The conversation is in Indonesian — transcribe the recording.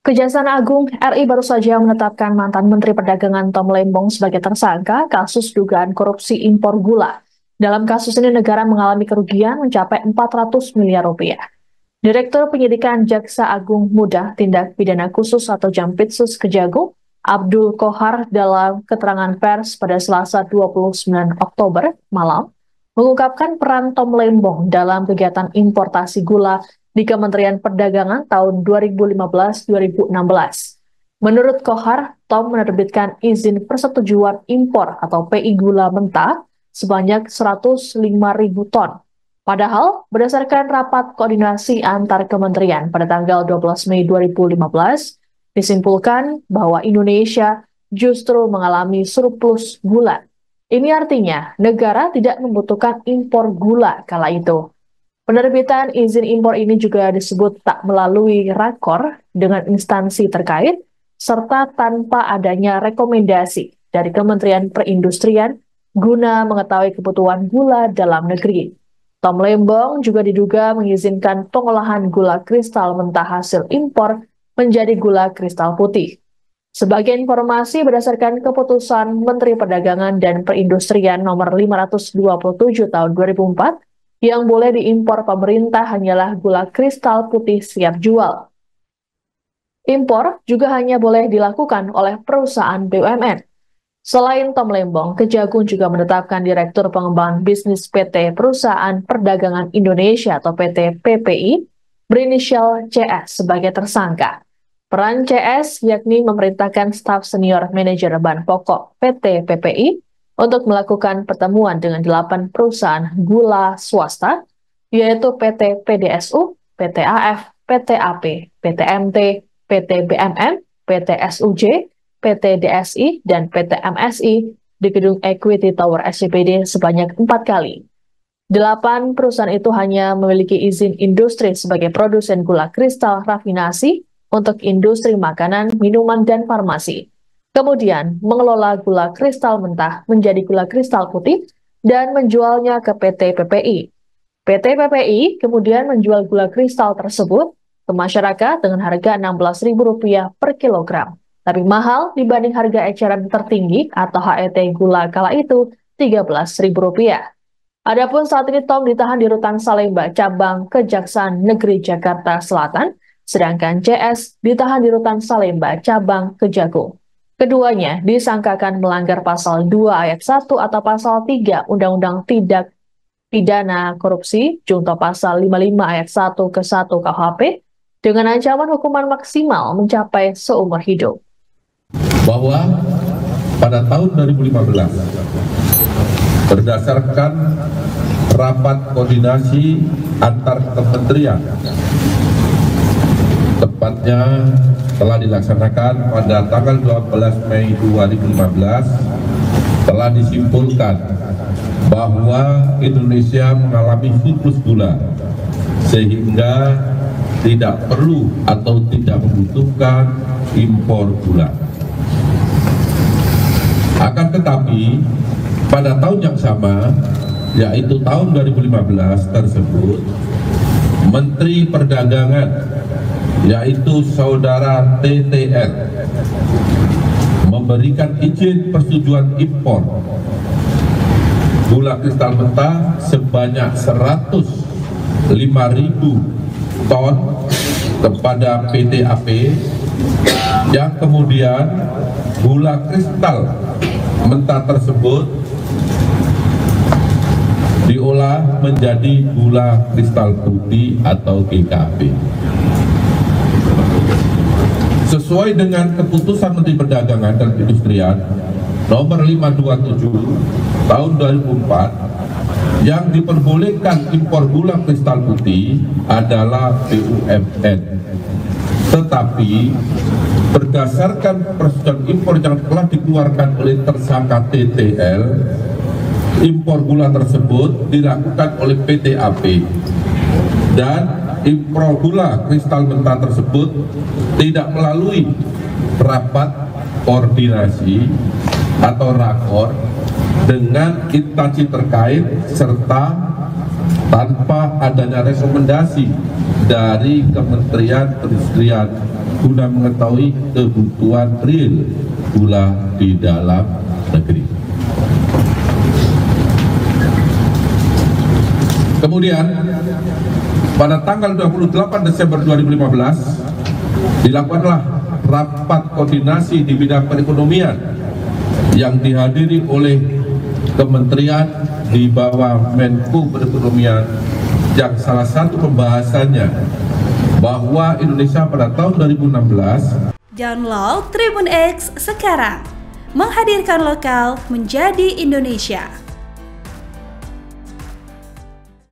Kejaksaan Agung RI baru saja menetapkan mantan Menteri Perdagangan Tom Lembong sebagai tersangka kasus dugaan korupsi impor gula. Dalam kasus ini negara mengalami kerugian mencapai 400 miliar rupiah. Direktur Penyidikan Jaksa Agung Muda Tindak Pidana Khusus atau Jampitsus Kejagung, Abdul Kohar dalam keterangan pers pada Selasa 29 Oktober malam, mengungkapkan peran Tom Lembong dalam kegiatan importasi gula di Kementerian Perdagangan tahun 2015-2016. Menurut Kohar, Tom menerbitkan izin persetujuan impor atau PI gula mentah sebanyak 105.000 ton. Padahal, berdasarkan rapat koordinasi antar kementerian pada tanggal 12 Mei 2015, disimpulkan bahwa Indonesia justru mengalami surplus gula. Ini artinya negara tidak membutuhkan impor gula kala itu. Penerbitan izin impor ini juga disebut tak melalui rakor dengan instansi terkait, serta tanpa adanya rekomendasi dari Kementerian Perindustrian guna mengetahui kebutuhan gula dalam negeri. Tom Lembong juga diduga mengizinkan pengolahan gula kristal mentah hasil impor menjadi gula kristal putih. Sebagai informasi, berdasarkan keputusan Menteri Perdagangan dan Perindustrian nomor 527 tahun 2004, yang boleh diimpor pemerintah hanyalah gula kristal putih siap jual. Impor juga hanya boleh dilakukan oleh perusahaan BUMN. Selain Tom Lembong, Kejagung juga menetapkan Direktur Pengembangan Bisnis PT Perusahaan Perdagangan Indonesia atau PT PPI berinisial CS sebagai tersangka. Peran CS yakni memerintahkan staf senior manajer bahan pokok PT PPI untuk melakukan pertemuan dengan 8 perusahaan gula swasta, yaitu PT PDSU, PT AF, PT AP, PT MT, PT BMN, PT SUJ, PT DSI, dan PT MSI di gedung Equity Tower SCBD sebanyak 4 kali. 8 perusahaan itu hanya memiliki izin industri sebagai produsen gula kristal rafinasi untuk industri makanan, minuman, dan farmasi. Kemudian mengelola gula kristal mentah menjadi gula kristal putih dan menjualnya ke PT PPI. PT PPI kemudian menjual gula kristal tersebut ke masyarakat dengan harga Rp16.000 per kilogram, tapi mahal dibanding harga eceran tertinggi atau HET gula kala itu Rp13.000. Adapun saat ini Tom ditahan di Rutan Salemba, cabang Kejaksaan Negeri Jakarta Selatan, sedangkan CS ditahan di Rutan Salemba, cabang Kejagung. Keduanya disangkakan melanggar pasal 2 ayat 1 atau pasal 3 Undang-Undang Tindak Pidana Korupsi junto pasal 55 ayat 1 ke 1 KUHP dengan ancaman hukuman maksimal mencapai seumur hidup. Bahwa pada tahun 2015 berdasarkan rapat koordinasi antar kementerian, tepatnya telah dilaksanakan pada tanggal 12 Mei 2015, telah disimpulkan bahwa Indonesia mengalami surplus gula sehingga tidak perlu atau tidak membutuhkan impor gula. Akan tetapi pada tahun yang sama, yaitu tahun 2015 tersebut, Menteri Perdagangan yaitu saudara TTR memberikan izin persetujuan impor gula kristal mentah sebanyak 105.000 ton kepada PT AP, yang kemudian gula kristal mentah tersebut diolah menjadi gula kristal putih atau GKP. Sesuai dengan keputusan Menteri Perdagangan dan Perindustrian nomor 527 tahun 2004, yang diperbolehkan impor gula kristal putih adalah BUMN. Tetapi berdasarkan persetujuan impor yang telah dikeluarkan oleh tersangka TTL, impor gula tersebut dilakukan oleh PT AP, dan impor gula kristal mentah tersebut tidak melalui rapat koordinasi atau rakor dengan instansi terkait serta tanpa adanya rekomendasi dari Kementerian Perindustrian guna mengetahui kebutuhan real gula di dalam negeri. Kemudian pada tanggal 28 Desember 2015 dilakukanlah rapat koordinasi di bidang perekonomian yang dihadiri oleh kementerian di bawah Menko Perekonomian, yang salah satu pembahasannya bahwa Indonesia pada tahun 2016. Download Tribun X sekarang, menghadirkan lokal menjadi Indonesia.